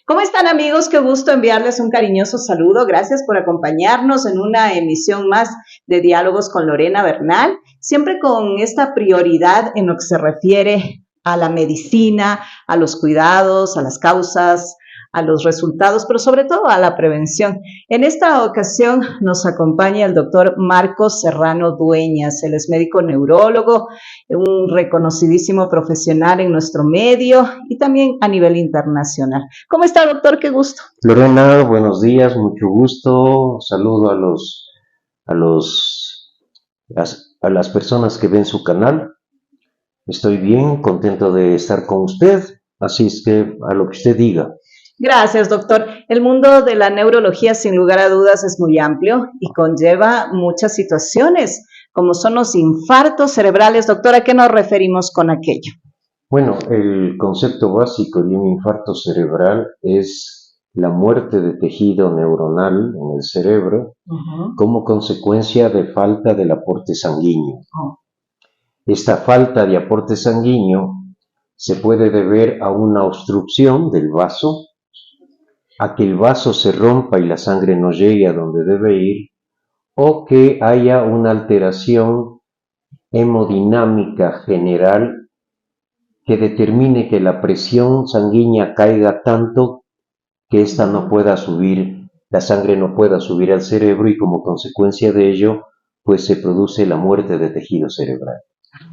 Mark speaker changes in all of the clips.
Speaker 1: ¿Cómo están amigos? Qué gusto enviarles un cariñoso saludo. Gracias por acompañarnos en una emisión más de Diálogos con Lorena Bernal, siempre con esta prioridad en lo que se refiere a la medicina, a los cuidados, a las causas, a los resultados, pero sobre todo a la prevención. En esta ocasión nos acompaña el doctor Marcos Serrano Dueñas. Él es médico neurólogo, un reconocidísimo profesional en nuestro medio y también a nivel internacional. ¿Cómo está, doctor? Qué gusto.
Speaker 2: Lorena, buenos días, mucho gusto. Saludo a las personas que ven su canal. Estoy bien, contento de estar con usted, así es que a lo que usted diga.
Speaker 1: Gracias, doctor. El mundo de la neurología, sin lugar a dudas, es muy amplio y conlleva muchas situaciones, como son los infartos cerebrales. Doctor, ¿a qué nos referimos con aquello?
Speaker 2: Bueno, el concepto básico de un infarto cerebral es la muerte de tejido neuronal en el cerebro como consecuencia de falta del aporte sanguíneo. Esta falta de aporte sanguíneo se puede deber a una obstrucción del vaso, a que el vaso se rompa y la sangre no llegue a donde debe ir, o que haya una alteración hemodinámica general que determine que la presión sanguínea caiga tanto que ésta no pueda subir, la sangre no pueda subir al cerebro y como consecuencia de ello, pues se produce la muerte de tejido cerebral.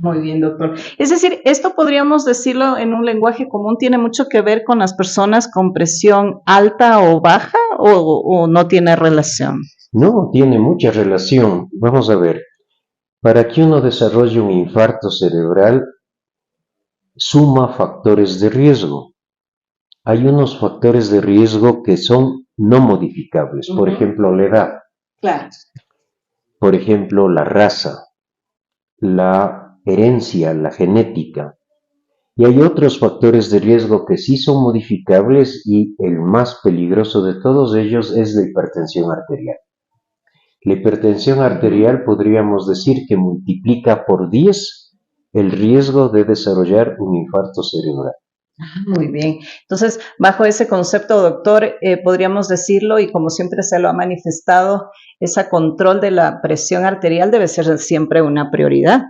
Speaker 1: Muy bien, doctor. Es decir, esto podríamos decirlo en un lenguaje común, ¿tiene mucho que ver con las personas con presión alta o baja o no tiene relación?
Speaker 2: No, tiene mucha relación. Vamos a ver, para que uno desarrolle un infarto cerebral, suma factores de riesgo. Hay unos factores de riesgo que son no modificables, por ejemplo, la edad,
Speaker 1: Claro.
Speaker 2: por ejemplo, la raza, la herencia, la genética. Y hay otros factores de riesgo que sí son modificables y el más peligroso de todos ellos es la hipertensión arterial. La hipertensión arterial podríamos decir que multiplica por 10 el riesgo de desarrollar un infarto cerebral.
Speaker 1: Muy bien. Entonces, bajo ese concepto, doctor, podríamos decirlo, y como siempre se lo ha manifestado, ese control de la presión arterial debe ser siempre una prioridad.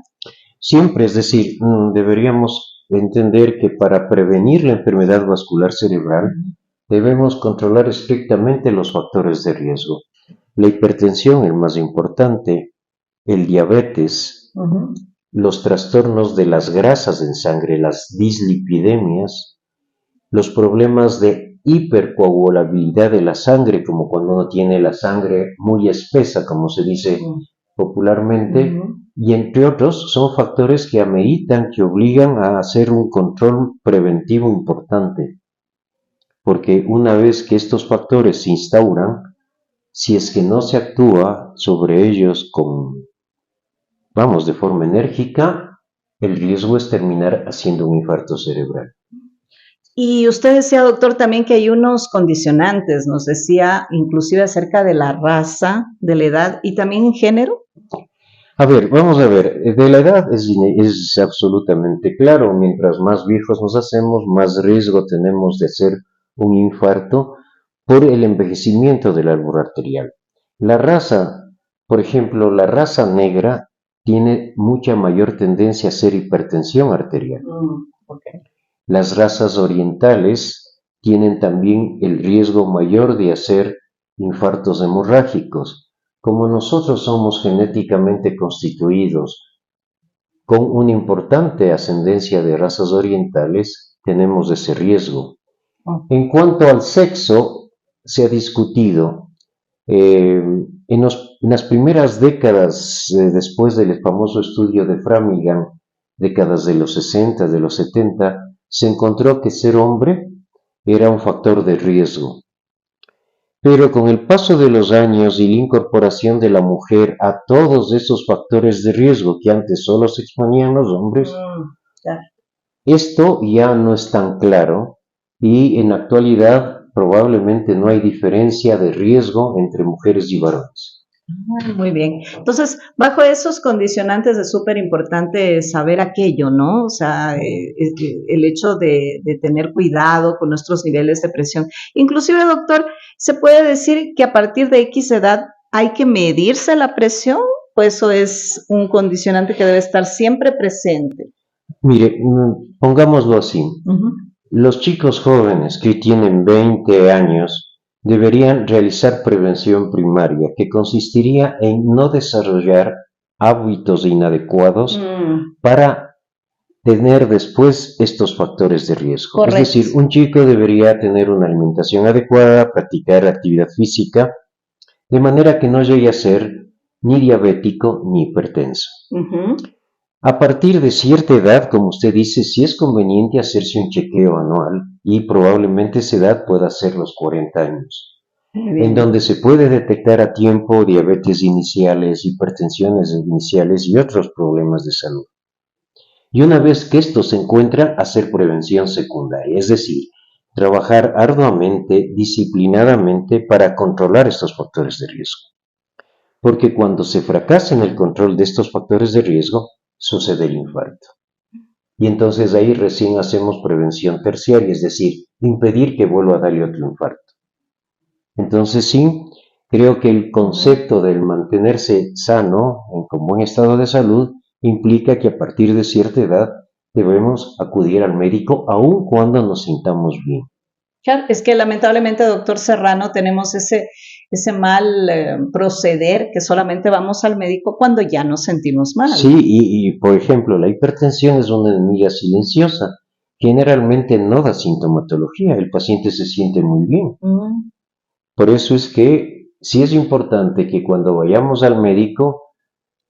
Speaker 2: Siempre, es decir, deberíamos entender que para prevenir la enfermedad vascular cerebral debemos controlar estrictamente los factores de riesgo. La hipertensión, el más importante, el diabetes, los trastornos de las grasas en sangre, las dislipidemias, los problemas de hipercoagulabilidad de la sangre, como cuando uno tiene la sangre muy espesa, como se dice popularmente, y entre otros son factores que ameritan, que obligan a hacer un control preventivo importante, porque una vez que estos factores se instauran, si es que no se actúa sobre ellos de forma enérgica, el riesgo es terminar haciendo un infarto cerebral.
Speaker 1: Y usted decía, doctor, también que hay unos condicionantes, nos decía inclusive acerca de la raza, de la edad y también género.
Speaker 2: A ver, vamos a ver, de la edad es absolutamente claro, mientras más viejos nos hacemos, más riesgo tenemos de hacer un infarto por el envejecimiento del árbol arterial. La raza, por ejemplo, la raza negra tiene mucha mayor tendencia a hacer hipertensión arterial.
Speaker 1: Okay.
Speaker 2: Las razas orientales tienen también el riesgo mayor de hacer infartos hemorrágicos. Como nosotros somos genéticamente constituidos con una importante ascendencia de razas orientales, tenemos ese riesgo. En cuanto al sexo, se ha discutido en las primeras décadas, después del famoso estudio de Framingham, décadas de los 60, de los 70, se encontró que ser hombre era un factor de riesgo. Pero con el paso de los años y la incorporación de la mujer a todos esos factores de riesgo que antes solo se exponían los hombres, esto ya no es tan claro y en la actualidad probablemente no hay diferencia de riesgo entre mujeres y varones.
Speaker 1: Muy bien. Entonces, bajo esos condicionantes es súper importante saber aquello, ¿no? O sea, el hecho de tener cuidado con nuestros niveles de presión. Inclusive, doctor, ¿se puede decir que a partir de X edad hay que medirse la presión? ¿O eso es un condicionante que debe estar siempre presente?
Speaker 2: Mire, pongámoslo así.
Speaker 1: Ujú.
Speaker 2: Los chicos jóvenes que tienen 20 años deberían realizar prevención primaria, que consistiría en no desarrollar hábitos inadecuados
Speaker 1: Mm,
Speaker 2: para tener después estos factores de riesgo. Es
Speaker 1: correcto.
Speaker 2: decir, un chico debería tener una alimentación adecuada, practicar actividad física, de manera que no llegue a ser ni diabético ni hipertenso.
Speaker 1: Ujú.
Speaker 2: A partir de cierta edad, como usted dice, sí es conveniente hacerse un chequeo anual y probablemente esa edad pueda ser los 40 años,
Speaker 1: Muy
Speaker 2: en
Speaker 1: bien.
Speaker 2: donde se puede detectar a tiempo diabetes iniciales, hipertensiones iniciales y otros problemas de salud. Y una vez que esto se encuentra, hacer prevención secundaria, es decir, trabajar arduamente, disciplinadamente para controlar estos factores de riesgo. Porque cuando se fracasa en el control de estos factores de riesgo, sucede el infarto. Y entonces ahí recién hacemos prevención terciaria, es decir, impedir que vuelva a darle otro infarto. Entonces sí, creo que el concepto del mantenerse sano, con buen estado de salud, implica que a partir de cierta edad debemos acudir al médico aun cuando nos sintamos bien.
Speaker 1: Claro, es que lamentablemente, doctor Serrano, tenemos ese mal proceder que solamente vamos al médico cuando ya nos sentimos mal.
Speaker 2: Sí, por ejemplo, la hipertensión es una enemiga silenciosa. Generalmente no da sintomatología, el paciente se siente muy bien.
Speaker 1: Mm,
Speaker 2: Por eso es que sí es importante que cuando vayamos al médico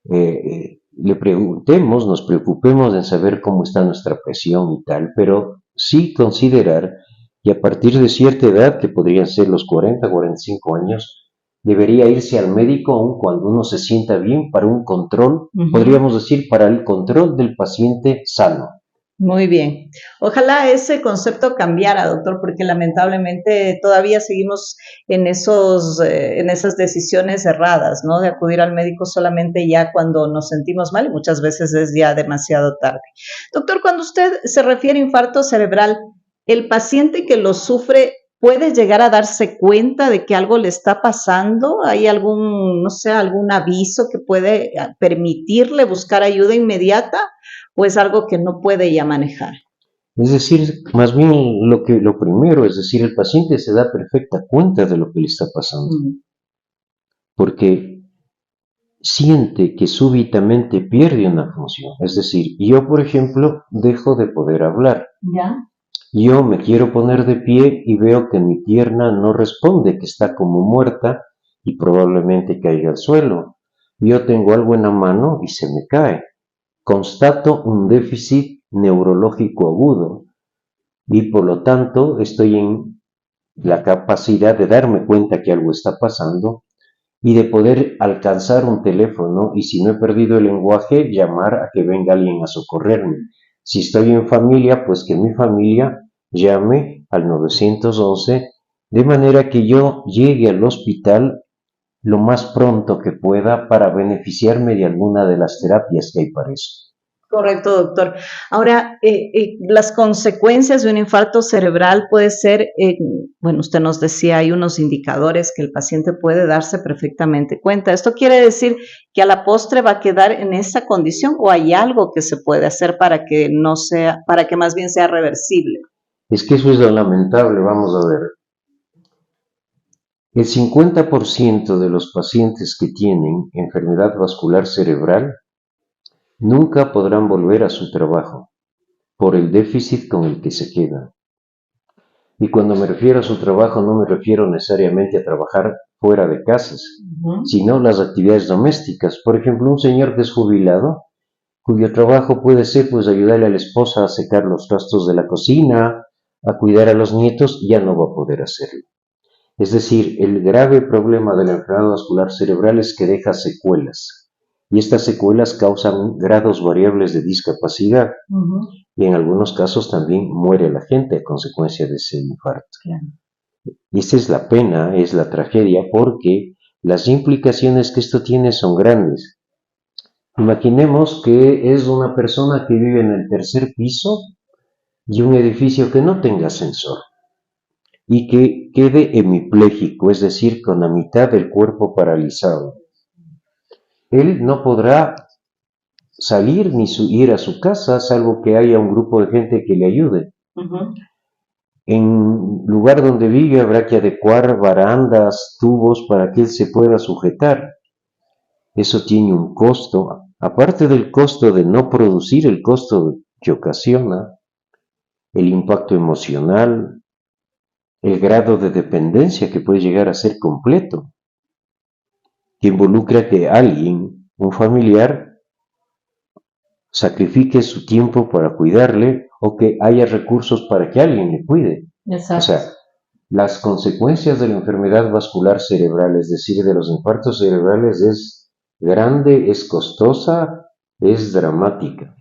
Speaker 2: le preguntemos, nos preocupemos en saber cómo está nuestra presión y tal, pero sí considerar que a partir de cierta edad, que podrían ser los 40, 45 años, debería irse al médico aun cuando uno se sienta bien para un control,
Speaker 1: ujú.
Speaker 2: podríamos decir, para el control del paciente sano.
Speaker 1: Muy bien. Ojalá ese concepto cambiara, doctor, porque lamentablemente todavía seguimos en esas decisiones erradas, ¿no? De acudir al médico solamente ya cuando nos sentimos mal y muchas veces es ya demasiado tarde. Doctor, cuando usted se refiere a infarto cerebral, ¿el paciente que lo sufre puede llegar a darse cuenta de que algo le está pasando? ¿Hay algún, no sé, algún aviso que puede permitirle buscar ayuda inmediata? ¿O es algo que no puede ya manejar?
Speaker 2: Es decir, más bien lo primero, es decir, el paciente se da perfecta cuenta de lo que le está pasando,
Speaker 1: Mm,
Speaker 2: porque siente que súbitamente pierde una función. Es decir, yo, por ejemplo, dejo de poder hablar.
Speaker 1: ¿ya?
Speaker 2: Yo me quiero poner de pie y veo que mi pierna no responde, que está como muerta y probablemente caiga al suelo. Yo tengo algo en la mano y se me cae. Constato un déficit neurológico agudo y por lo tanto estoy en la capacidad de darme cuenta que algo está pasando y de poder alcanzar un teléfono y si no he perdido el lenguaje, llamar a que venga alguien a socorrerme. Si estoy en familia, pues que mi familia llame al 911 de manera que yo llegue al hospital lo más pronto que pueda para beneficiarme de alguna de las terapias que hay para eso.
Speaker 1: Correcto, doctor. Ahora, las consecuencias de un infarto cerebral puede ser, bueno, usted nos decía, hay unos indicadores que el paciente puede darse perfectamente cuenta. ¿Esto quiere decir que a la postre va a quedar en esa condición o hay algo que se puede hacer para que no sea, para que más bien sea reversible?
Speaker 2: Es que eso es lo lamentable, vamos a ver. El 50% de los pacientes que tienen enfermedad vascular cerebral nunca podrán volver a su trabajo por el déficit con el que se quedan. Y cuando me refiero a su trabajo no me refiero necesariamente a trabajar fuera de casas,
Speaker 1: Ujú.
Speaker 2: sino las actividades domésticas. Por ejemplo, un señor que es jubilado, cuyo trabajo puede ser pues ayudarle a la esposa a secar los trastos de la cocina, a cuidar a los nietos, ya no va a poder hacerlo. Es decir, el grave problema de la enfermedad vascular cerebral es que deja secuelas, y estas secuelas causan grados variables de discapacidad,
Speaker 1: Ujú.
Speaker 2: y en algunos casos también muere la gente a consecuencia de ese infarto.
Speaker 1: Claro.
Speaker 2: Y esta es la pena, es la tragedia, porque Las implicaciones que esto tiene son grandes. Imaginemos que es una persona que vive en el tercer piso y un edificio que no tenga ascensor y que quede hemipléjico, es decir, con la mitad del cuerpo paralizado. Él no podrá salir ni ir a su casa, salvo que haya un grupo de gente que le ayude. En lugar donde vive habrá que adecuar barandas, tubos para que él se pueda sujetar. Eso tiene un costo, aparte del costo de no producir, el costo que ocasiona, el impacto emocional, el grado de dependencia que puede llegar a ser completo, que involucra que alguien, un familiar, sacrifique su tiempo para cuidarle o que haya recursos para que alguien le cuide.
Speaker 1: Exacto.
Speaker 2: O sea, las consecuencias de la enfermedad vascular cerebral, es decir, de los infartos cerebrales, es grande, es costosa, es dramática.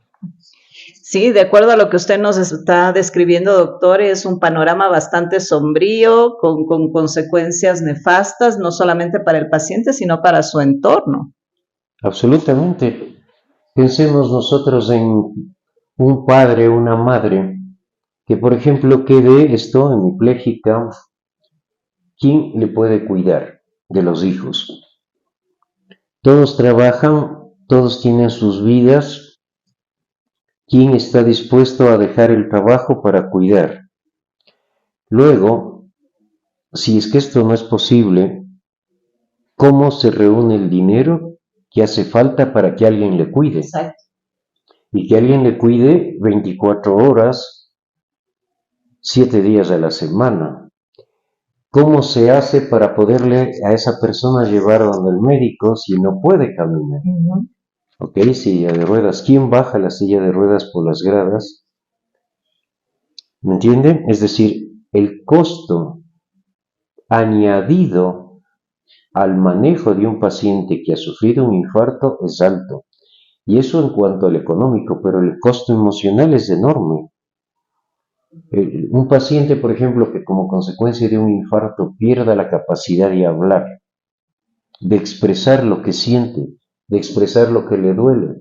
Speaker 1: Sí, de acuerdo a lo que usted nos está describiendo, doctor, es un panorama bastante sombrío, con consecuencias nefastas, no solamente para el paciente, sino para su entorno.
Speaker 2: Absolutamente. Pensemos nosotros en un padre, una madre, que por ejemplo quede esto hemipléjica, ¿quién le puede cuidar de los hijos? Todos trabajan, todos tienen sus vidas, ¿quién está dispuesto a dejar el trabajo para cuidar? Luego, si es que esto no es posible, ¿cómo se reúne el dinero que hace falta para que alguien le cuide?
Speaker 1: Exacto.
Speaker 2: Y que alguien le cuide 24 horas, 7 días a la semana. ¿Cómo se hace para poderle a esa persona llevar donde el médico si no puede caminar? Ok, silla de ruedas. ¿Quién baja la silla de ruedas por las gradas? ¿Me entienden? Es decir, el costo añadido al manejo de un paciente que ha sufrido un infarto es alto. Y eso en cuanto al económico, pero el costo emocional es enorme. Un paciente, por ejemplo, que como consecuencia de un infarto pierda la capacidad de hablar, de expresar lo que siente, de expresar lo que le duele,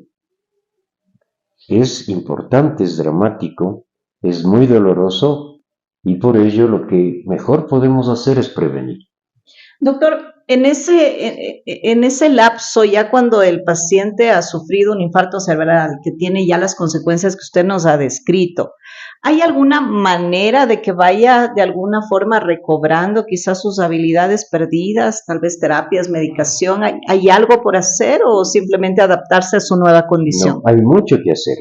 Speaker 2: es importante, es dramático, es muy doloroso y por ello lo que mejor podemos hacer es prevenir.
Speaker 1: Doctor, en ese lapso, ya cuando el paciente ha sufrido un infarto cerebral, que tiene ya las consecuencias que usted nos ha descrito, ¿hay alguna manera de que vaya de alguna forma recobrando quizás sus habilidades perdidas, tal vez terapias, medicación? ¿Hay algo por hacer o simplemente adaptarse a su nueva condición?
Speaker 2: No, hay mucho que hacer.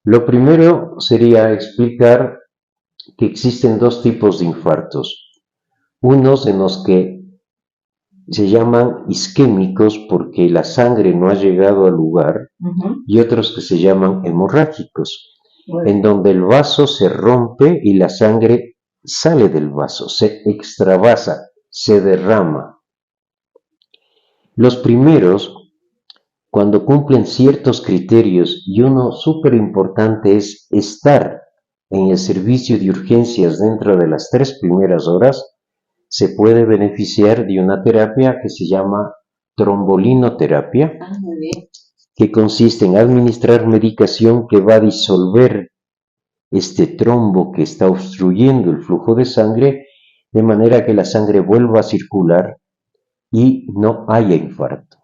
Speaker 2: Lo primero sería explicar que existen dos tipos de infartos. Unos en los que se llaman isquémicos porque la sangre no ha llegado al lugar y otros que se llaman hemorrágicos, en donde el vaso se rompe y la sangre sale del vaso, se extravasa, se derrama. Los primeros, cuando cumplen ciertos criterios y uno súper importante es estar en el servicio de urgencias dentro de las 3 primeras horas, se puede beneficiar de una terapia que se llama trombolinoterapia, que consiste en administrar medicación que va a disolver este trombo que está obstruyendo el flujo de sangre, de manera que la sangre vuelva a circular y no haya infarto.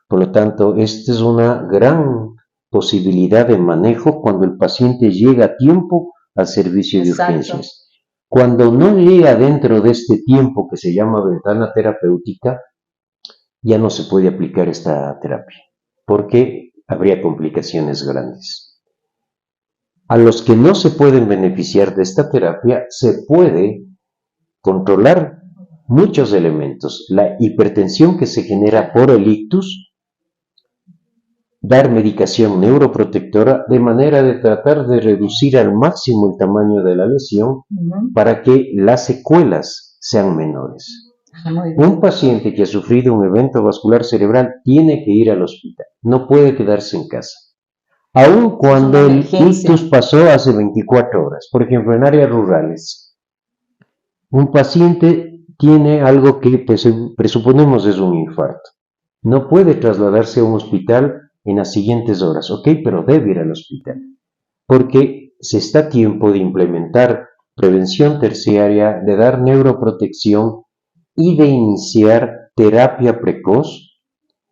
Speaker 2: Por lo tanto, esta es una gran posibilidad de manejo cuando el paciente llega a tiempo al servicio de urgencias. Cuando no llega dentro de este tiempo que se llama ventana terapéutica, ya no se puede aplicar esta terapia, porque habría complicaciones grandes. A los que no se pueden beneficiar de esta terapia, se puede controlar muchos elementos. La hipertensión que se genera por el ictus, dar medicación neuroprotectora de manera de tratar de reducir al máximo el tamaño de la lesión para que las secuelas sean menores. Un paciente que ha sufrido un evento vascular cerebral tiene que ir al hospital, no puede quedarse en casa. Aun cuando el ictus pasó hace 24 horas, por ejemplo en áreas rurales, un paciente tiene algo que presuponemos es un infarto. No puede trasladarse a un hospital en las siguientes horas, ok, pero debe ir al hospital, porque se está a tiempo de implementar prevención terciaria, de dar neuroprotección y de iniciar terapia precoz,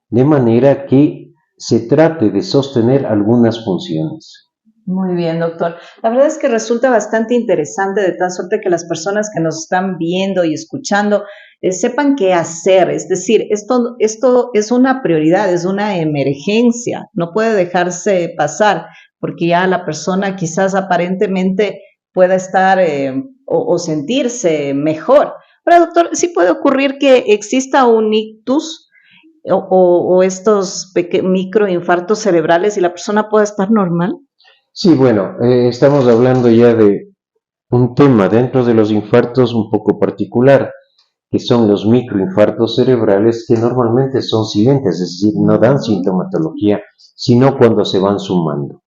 Speaker 2: de manera que se trate de sostener algunas funciones.
Speaker 1: Muy bien, doctor. La verdad es que resulta bastante interesante, de tal suerte que las personas que nos están viendo y escuchando sepan qué hacer. Es decir, esto es una prioridad, es una emergencia, no puede dejarse pasar, porque ya la persona quizás aparentemente pueda estar o sentirse mejor. Pero, doctor, sí puede ocurrir que exista un ictus o estos microinfartos cerebrales y la persona pueda estar normal.
Speaker 2: Sí, bueno, estamos hablando ya de un tema dentro de los infartos un poco particular, que son los microinfartos cerebrales que normalmente son silentes, es decir, no dan sintomatología, sino cuando se van sumando.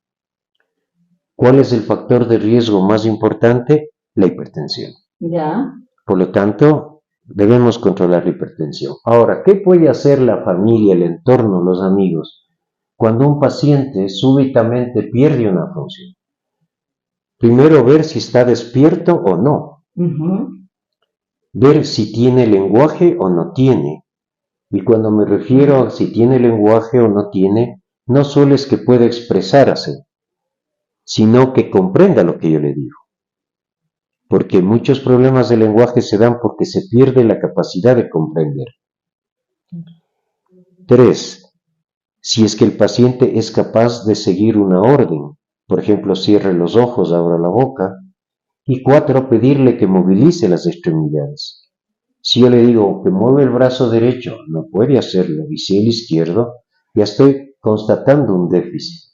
Speaker 2: ¿Cuál es el factor de riesgo más importante? La hipertensión.
Speaker 1: Ya.
Speaker 2: Por lo tanto, debemos controlar la hipertensión. Ahora, ¿qué puede hacer la familia, el entorno, los amigos, cuando un paciente súbitamente pierde una función? Primero, ver si está despierto o no. Ver si tiene lenguaje o no tiene. Y cuando me refiero a si tiene lenguaje o no tiene, no solo es que pueda expresarse, sino que comprenda lo que yo le digo. Porque muchos problemas de lenguaje se dan porque se pierde la capacidad de comprender. 3. Si es que el paciente es capaz de seguir una orden, por ejemplo, cierre los ojos, abra la boca. Y 4. Pedirle que movilice las extremidades. Si yo le digo que mueve el brazo derecho, no puede hacerlo, y si el izquierdo, ya estoy constatando un déficit.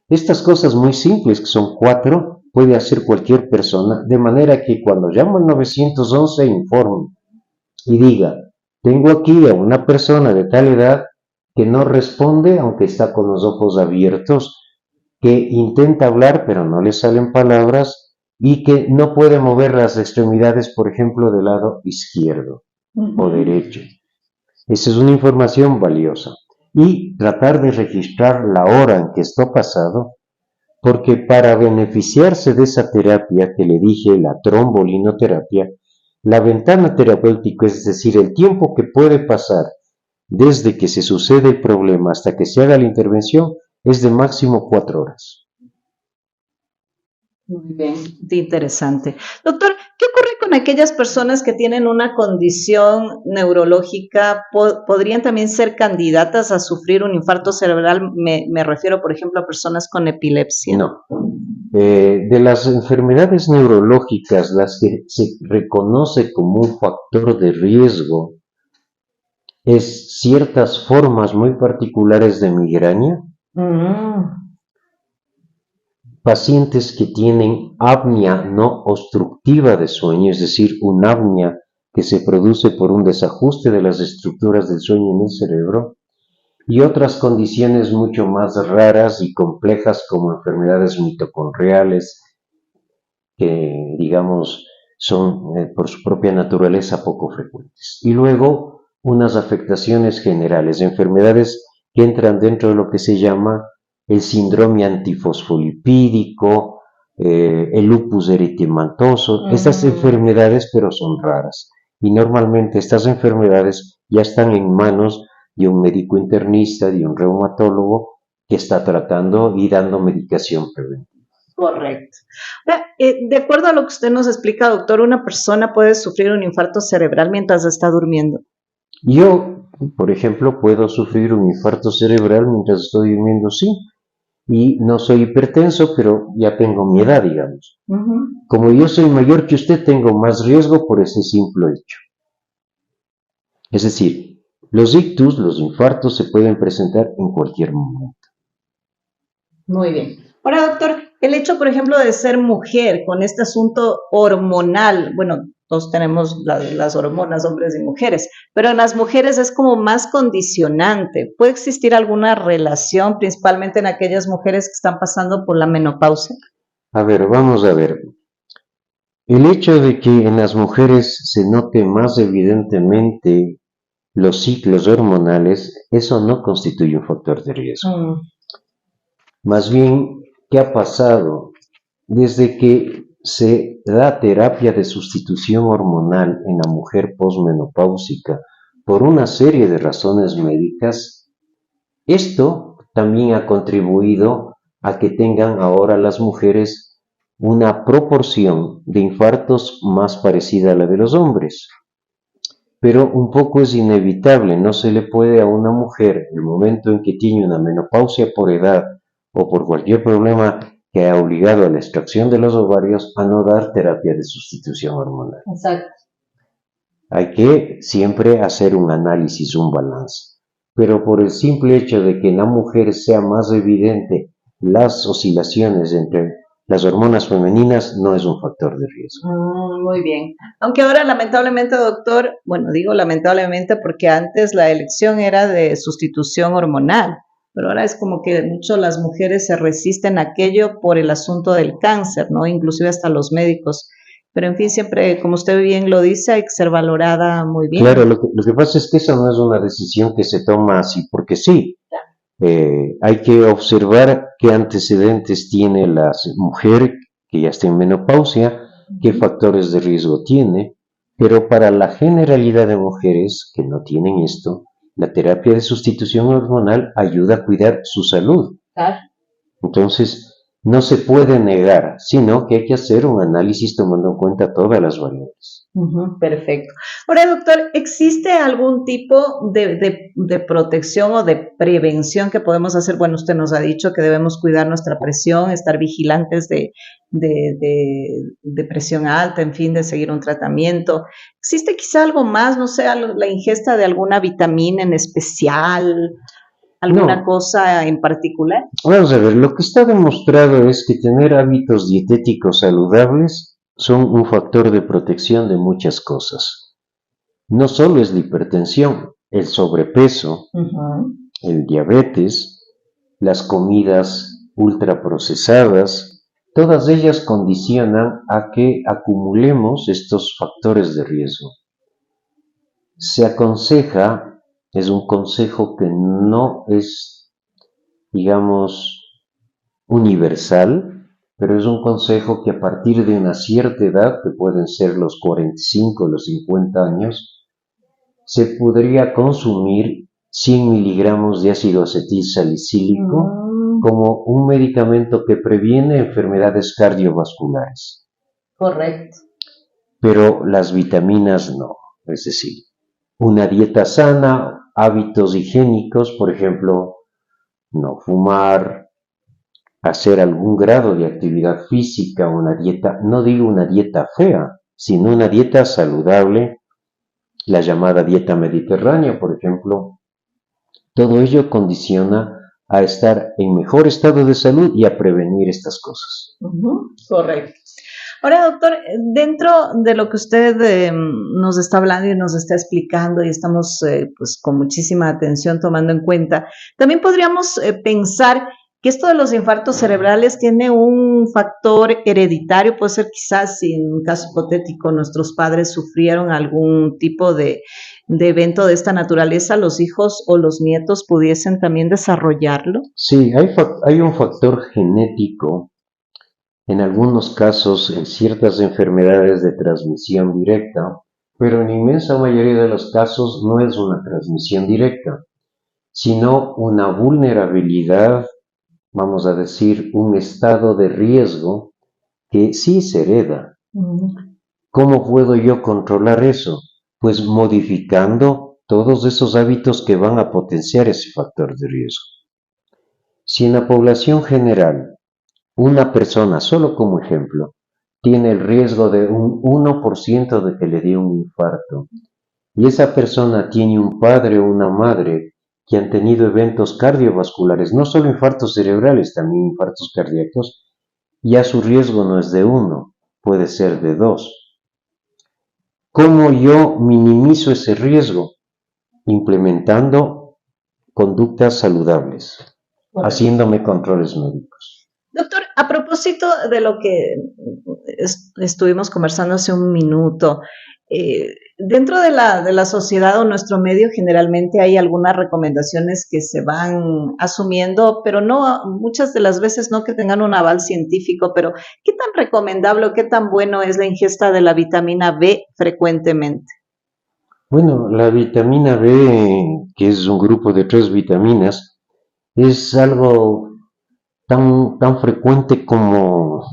Speaker 2: Estas cosas muy simples, que son 4, puede hacer cualquier persona, de manera que cuando llamo al 911 informe y diga, tengo aquí a una persona de tal edad que no responde, aunque está con los ojos abiertos, que intenta hablar pero no le salen palabras y que no puede mover las extremidades, por ejemplo, del lado izquierdo o derecho. Esa es una información valiosa. Y tratar de registrar la hora en que esto ha pasado, porque para beneficiarse de esa terapia que le dije, la trombolinoterapia, la ventana terapéutica, es decir, el tiempo que puede pasar desde que se sucede el problema hasta que se haga la intervención, es de máximo 4 horas.
Speaker 1: Muy bien, interesante. Doctor, ¿qué ocurre con aquellas personas que tienen una condición neurológica? ¿Podrían también ser candidatas a sufrir un infarto cerebral? Me refiero, por ejemplo, a personas con epilepsia.
Speaker 2: No. De las enfermedades neurológicas, las que se reconoce como un factor de riesgo es ciertas formas muy particulares de migraña, pacientes que tienen apnea no obstructiva de sueño, es decir, una apnea que se produce por un desajuste de las estructuras del sueño en el cerebro, y otras condiciones mucho más raras y complejas como enfermedades mitocondriales, que digamos son por su propia naturaleza poco frecuentes. Y luego unas afectaciones generales, enfermedades que entran dentro de lo que se llama el síndrome antifosfolipídico, el lupus eritematoso, estas enfermedades pero son raras. Y normalmente estas enfermedades ya están en manos de un médico internista, de un reumatólogo que está tratando y dando medicación preventiva.
Speaker 1: Correcto. De acuerdo a lo que usted nos explica, doctor, una persona puede sufrir un infarto cerebral mientras está durmiendo.
Speaker 2: Yo, por ejemplo, puedo sufrir un infarto cerebral mientras estoy durmiendo, sí, y no soy hipertenso, pero ya tengo mi edad, digamos. Como yo soy mayor que usted, tengo más riesgo por ese simple hecho. Es decir, los ictus, los infartos, se pueden presentar en cualquier momento.
Speaker 1: Muy bien. Ahora, doctor, el hecho, por ejemplo, de ser mujer con este asunto hormonal, bueno, todos tenemos las hormonas, hombres y mujeres, pero en las mujeres es como más condicionante. ¿Puede existir alguna relación, principalmente en aquellas mujeres que están pasando por la menopausia?
Speaker 2: A ver, vamos a ver. El hecho de que en las mujeres se note más evidentemente los ciclos hormonales, eso no constituye un factor de riesgo. Más bien, ¿qué ha pasado? Desde que se da terapia de sustitución hormonal en la mujer posmenopáusica por una serie de razones médicas, esto también ha contribuido a que tengan ahora las mujeres una proporción de infartos más parecida a la de los hombres. Pero un poco es inevitable, no se le puede a una mujer, en el momento en que tiene una menopausia por edad o por cualquier problema que ha obligado a la extracción de los ovarios, a no dar terapia de sustitución hormonal.
Speaker 1: Exacto.
Speaker 2: Hay que siempre hacer un análisis, un balance. Pero por el simple hecho de que en la mujer sea más evidente las oscilaciones entre las hormonas femeninas, no es un factor de riesgo.
Speaker 1: Muy bien. Aunque ahora lamentablemente, doctor, bueno, digo lamentablemente porque antes la elección era de sustitución hormonal, pero ahora es como que mucho las mujeres se resisten a aquello por el asunto del cáncer, ¿no? Inclusive hasta los médicos. Pero en fin, siempre, como usted bien lo dice, hay que ser valorada muy bien.
Speaker 2: Claro, lo que pasa es que esa no es una decisión que se toma así porque sí. Hay que observar qué antecedentes tiene la mujer que ya está en menopausia, qué factores de riesgo tiene, pero para la generalidad de mujeres que no tienen esto, la terapia de sustitución hormonal ayuda a cuidar su salud.
Speaker 1: Claro.
Speaker 2: Entonces, no se puede negar, sino que hay que hacer un análisis tomando en cuenta todas las variables.
Speaker 1: Perfecto. Ahora, doctor, ¿existe algún tipo de protección o de prevención que podemos hacer? Bueno, usted nos ha dicho que debemos cuidar nuestra presión, estar vigilantes de presión alta, en fin, de seguir un tratamiento. ¿Existe quizá algo más, no sé, la ingesta de alguna vitamina en especial, alguna cosa en particular?
Speaker 2: Vamos a ver, lo que está demostrado es que tener hábitos dietéticos saludables son un factor de protección de muchas cosas. No solo es la hipertensión, el sobrepeso, el diabetes, las comidas ultraprocesadas, todas ellas condicionan a que acumulemos estos factores de riesgo. Se aconseja, es un consejo que no es, digamos, universal, pero es un consejo que a partir de una cierta edad, que pueden ser los 45 o los 50 años, se podría consumir 100 miligramos de ácido acetilsalicílico como un medicamento que previene enfermedades cardiovasculares.
Speaker 1: Correcto.
Speaker 2: Pero las vitaminas no, es decir, una dieta sana, hábitos higiénicos, por ejemplo, no fumar, hacer algún grado de actividad física, una dieta, no digo una dieta fea, sino una dieta saludable, la llamada dieta mediterránea, por ejemplo, todo ello condiciona a estar en mejor estado de salud y a prevenir estas cosas.
Speaker 1: Correcto. Ahora, doctor, dentro de lo que usted nos está hablando y nos está explicando y estamos pues con muchísima atención tomando en cuenta, también podríamos pensar que esto de los infartos cerebrales tiene un factor hereditario, puede ser quizás si en un caso hipotético nuestros padres sufrieron algún tipo de evento de esta naturaleza, los hijos o los nietos pudiesen también desarrollarlo.
Speaker 2: Sí, hay un factor genético, en algunos casos en ciertas enfermedades de transmisión directa, pero en la inmensa mayoría de los casos no es una transmisión directa, sino una vulnerabilidad, vamos a decir, un estado de riesgo que sí se hereda. ¿Cómo puedo yo controlar eso? Pues modificando todos esos hábitos que van a potenciar ese factor de riesgo. Si en la población general una persona, solo como ejemplo, tiene el riesgo de un 1% de que le dé un infarto, y esa persona tiene un padre o una madre que han tenido eventos cardiovasculares, no solo infartos cerebrales, también infartos cardíacos, ya su riesgo no es de 1, puede ser de 2. ¿Cómo yo minimizo ese riesgo? Implementando conductas saludables, haciéndome controles médicos.
Speaker 1: Doctor, a propósito de lo que estuvimos conversando hace un minuto. Dentro de la sociedad o nuestro medio generalmente hay algunas recomendaciones que se van asumiendo, pero no, muchas de las veces no que tengan un aval científico, pero ¿qué tan recomendable o qué tan bueno es la ingesta de la vitamina B frecuentemente?
Speaker 2: Bueno, la vitamina B, que es un grupo de 3 vitaminas, es algo tan frecuente como,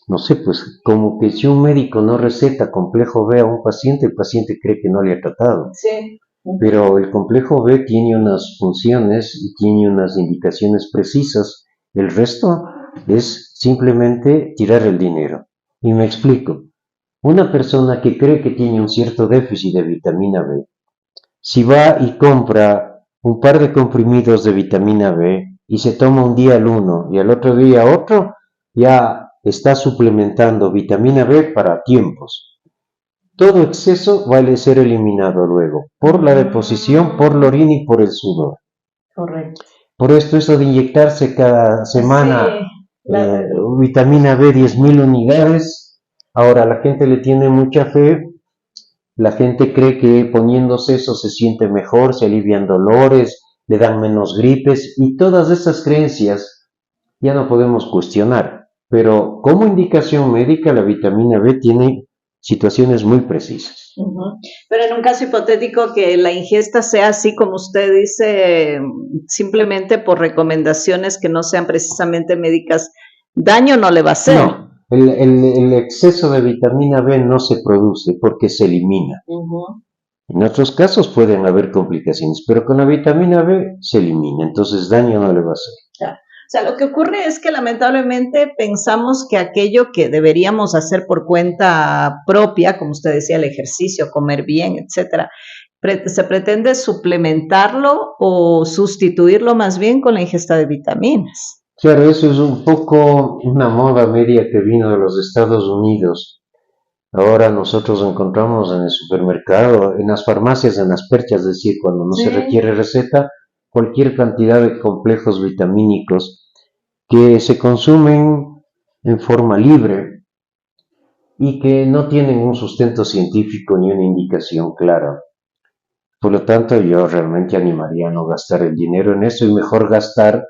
Speaker 2: no sé, pues como que si un médico no receta complejo B a un paciente, el paciente cree que no le ha tratado.
Speaker 1: Sí.
Speaker 2: Pero el complejo B tiene unas funciones y tiene unas indicaciones precisas. El resto es simplemente tirar el dinero. Y me explico. Una persona que cree que tiene un cierto déficit de vitamina B, si va y compra un par de comprimidos de vitamina B y se toma un día el uno y al otro día otro, ya está suplementando vitamina B para tiempos. Todo exceso va a ser eliminado luego por la deposición, por la orina y por el sudor.
Speaker 1: Correcto.
Speaker 2: Por esto, eso de inyectarse cada semana
Speaker 1: Sí, la,
Speaker 2: vitamina B 10.000 unidades, ahora la gente le tiene mucha fe, la gente cree que poniéndose eso se siente mejor, se alivian dolores, le dan menos gripes y todas esas creencias ya no podemos cuestionar. Pero como indicación médica, la vitamina B tiene situaciones muy precisas.
Speaker 1: pero en un caso hipotético que la ingesta sea así como usted dice, simplemente por recomendaciones que no sean precisamente médicas, daño no le va a hacer.
Speaker 2: No, el exceso de vitamina B no se produce porque se elimina. En otros casos pueden haber complicaciones, pero con la vitamina B se elimina, entonces daño no le va a hacer.
Speaker 1: Ya. O sea, lo que ocurre es que lamentablemente pensamos que aquello que deberíamos hacer por cuenta propia, como usted decía, el ejercicio, comer bien, etcétera, se pretende suplementarlo o sustituirlo más bien con la ingesta de vitaminas.
Speaker 2: Claro, eso es un poco una moda media que vino de los Estados Unidos. Ahora nosotros encontramos en el supermercado, en las farmacias, en las perchas, es decir, cuando no se requiere receta, cualquier cantidad de complejos vitamínicos que se consumen en forma libre y que no tienen un sustento científico ni una indicación clara. Por lo tanto, yo realmente animaría a no gastar el dinero en eso y mejor gastar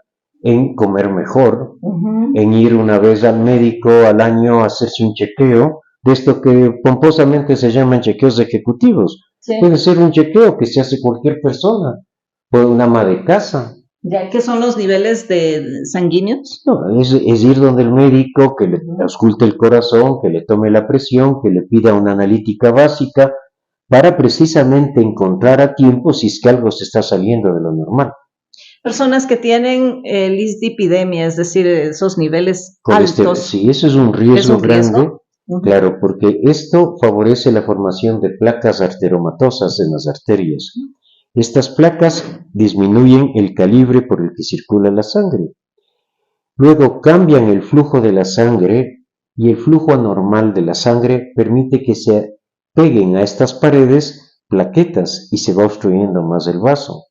Speaker 2: en comer mejor, en ir una vez al médico al año a hacerse un chequeo, de esto que pomposamente se llaman chequeos ejecutivos. Puede ser un chequeo que se hace cualquier persona, por una ama de casa.
Speaker 1: ¿Ya qué son los niveles de sanguíneos?
Speaker 2: No, es ir donde el médico, que le ausculte el corazón, que le tome la presión, que le pida una analítica básica, para precisamente encontrar a tiempo si es que algo se está saliendo de lo normal.
Speaker 1: Personas que tienen lislipidemia, es decir, esos niveles altos.
Speaker 2: Sí, eso es un riesgo grande, claro, porque esto favorece la formación de placas arteriomatosas en las arterias. Estas placas disminuyen el calibre por el que circula la sangre. Luego cambian el flujo de la sangre y el flujo anormal de la sangre permite que se peguen a estas paredes plaquetas y se va obstruyendo más el vaso.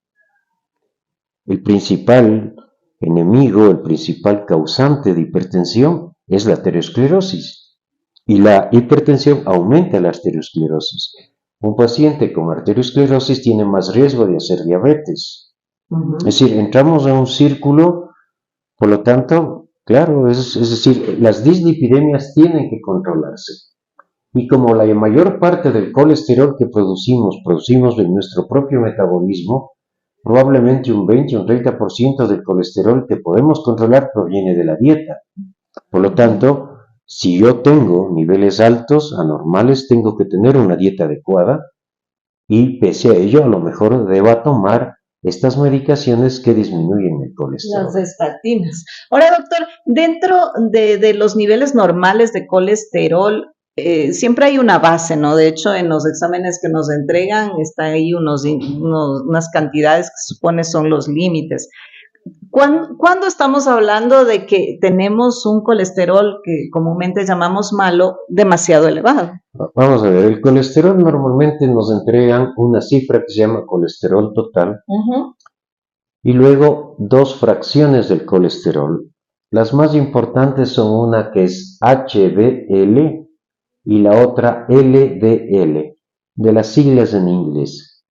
Speaker 2: El principal enemigo, el principal causante de hipertensión es la aterosclerosis y la hipertensión aumenta la arteriosclerosis. Un paciente con arteriosclerosis tiene más riesgo de hacer diabetes. Es decir, entramos en un círculo, por lo tanto, claro, es decir, las dislipidemias tienen que controlarse. Y como la mayor parte del colesterol que producimos en nuestro propio metabolismo, probablemente un 20 o un 30% del colesterol que podemos controlar proviene de la dieta. Por lo tanto, si yo tengo niveles altos, anormales, tengo que tener una dieta adecuada y pese a ello, a lo mejor deba tomar estas medicaciones que disminuyen el colesterol.
Speaker 1: Las estatinas. Ahora, doctor, dentro de los niveles normales de colesterol, siempre hay una base, ¿no? De hecho, en los exámenes que nos entregan está ahí unas cantidades que se supone son los límites. ¿Cuándo estamos hablando de que tenemos un colesterol que comúnmente llamamos malo demasiado elevado?
Speaker 2: Vamos a ver, el colesterol normalmente nos entregan una cifra que se llama colesterol total y luego 2 fracciones del colesterol Las más importantes son una que es HDL y la otra LDL, de las siglas en inglés.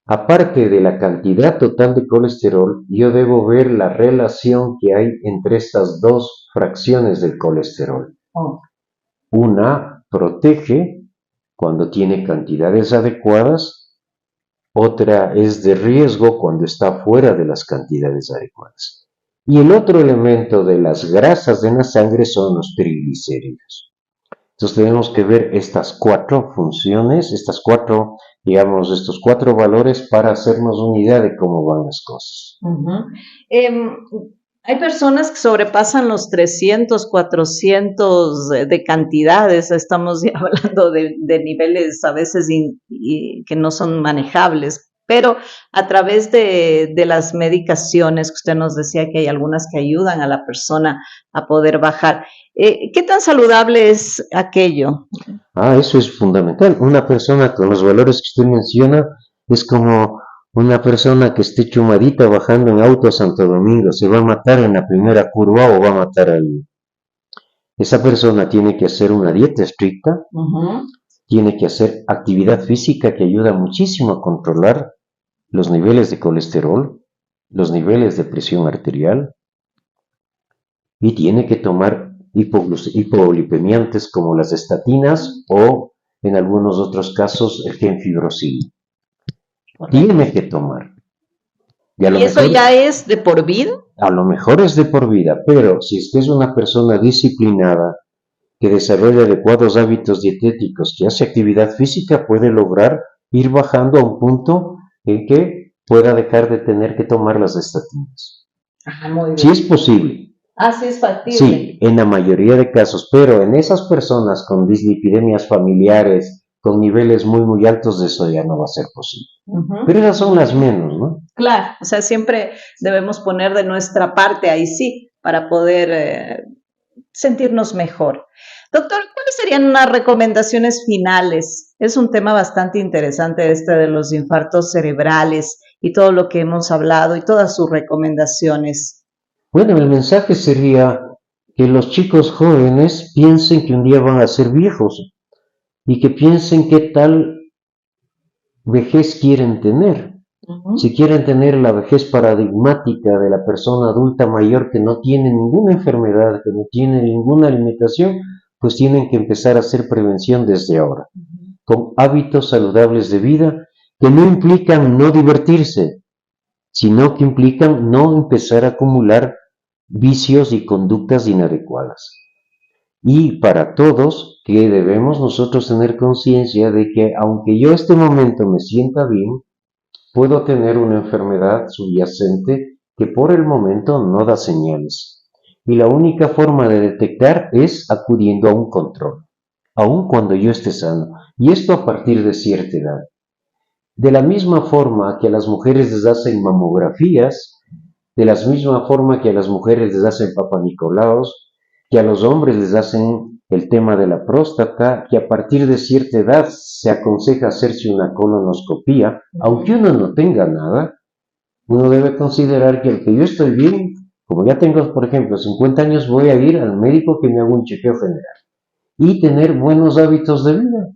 Speaker 2: Aparte de la cantidad total de colesterol, yo debo ver la relación que hay entre estas dos fracciones del colesterol.
Speaker 1: Oh.
Speaker 2: Una protege cuando tiene cantidades adecuadas, otra es de riesgo cuando está fuera de las cantidades adecuadas. Y el otro elemento de las grasas en la sangre son los triglicéridos. Entonces tenemos que ver estas cuatro funciones, estos cuatro valores para hacernos una idea de cómo van las cosas.
Speaker 1: Hay personas que sobrepasan los 300, 400 de cantidades, estamos ya hablando de niveles a veces que no son manejables, pero a través de las medicaciones, que usted nos decía que hay algunas que ayudan a la persona a poder bajar. ¿Qué tan saludable es aquello?
Speaker 2: Eso es fundamental. Una persona con los valores que usted menciona es como una persona que esté chumadita bajando en auto a Santo Domingo. ¿Se va a matar en la primera curva o va a matar al...? Esa persona tiene que hacer una dieta estricta, tiene que hacer actividad física que ayuda muchísimo a controlar los niveles de colesterol, los niveles de presión arterial, y tiene que tomar hipolipemiantes como las estatinas o, en algunos otros casos, el genfibrosil. Tiene que tomar.
Speaker 1: ¿Y eso ya es de por vida?
Speaker 2: A lo mejor es de por vida, pero si es que es una persona disciplinada, que desarrolla adecuados hábitos dietéticos, que hace actividad física, puede lograr ir bajando a un punto en que pueda dejar de tener que tomar las estatinas.
Speaker 1: Muy bien.
Speaker 2: Sí es posible.
Speaker 1: Sí es factible.
Speaker 2: Sí, en la mayoría de casos, pero en esas personas con dislipidemias familiares, con niveles muy altos de eso ya no va a ser posible. Pero esas son las menos, ¿no?
Speaker 1: Claro, o sea, siempre debemos poner de nuestra parte ahí sí, para poder sentirnos mejor. Doctor, ¿cuáles serían unas recomendaciones finales? Es un tema bastante interesante este de los infartos cerebrales y todo lo que hemos hablado y todas sus recomendaciones.
Speaker 2: Bueno, el mensaje sería que los chicos jóvenes piensen que un día van a ser viejos y que piensen qué tal vejez quieren tener. Si quieren tener la vejez paradigmática de la persona adulta mayor que no tiene ninguna enfermedad, que no tiene ninguna limitación, pues tienen que empezar a hacer prevención desde ahora, con hábitos saludables de vida que no implican no divertirse, sino que implican no empezar a acumular vicios y conductas inadecuadas. Y para todos que debemos nosotros tener conciencia de que aunque yo este momento me sienta bien, puedo tener una enfermedad subyacente que por el momento no da señales. Y la única forma de detectar es acudiendo a un control, aun cuando yo esté sano. Y esto a partir de cierta edad. De la misma forma que a las mujeres les hacen mamografías, de la misma forma que a las mujeres les hacen papanicolaos, que a los hombres les hacen el tema de la próstata, que a partir de cierta edad se aconseja hacerse una colonoscopía, aunque uno no tenga nada, uno debe considerar que el que yo estoy bien, como ya tengo, por ejemplo, 50 años, voy a ir al médico que me haga un chequeo general y tener buenos hábitos de vida.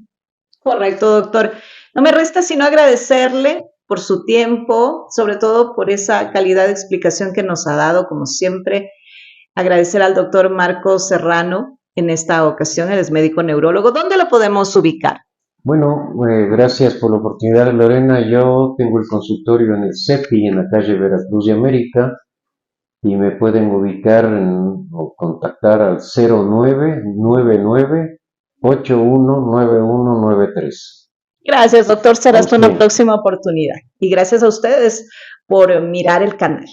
Speaker 1: Correcto, doctor. No me resta sino agradecerle por su tiempo, sobre todo por esa calidad de explicación que nos ha dado, como siempre. Agradecer al doctor Marcos Serrano en esta ocasión, él es médico neurólogo. ¿Dónde lo podemos ubicar?
Speaker 2: Bueno, gracias por la oportunidad, Lorena. Yo tengo el consultorio en el CEPI, en la calle Veracruz y América, y me pueden ubicar o contactar al 0999-819193.
Speaker 1: Gracias, doctor. Será hasta una próxima oportunidad. Y gracias a ustedes por mirar el canal.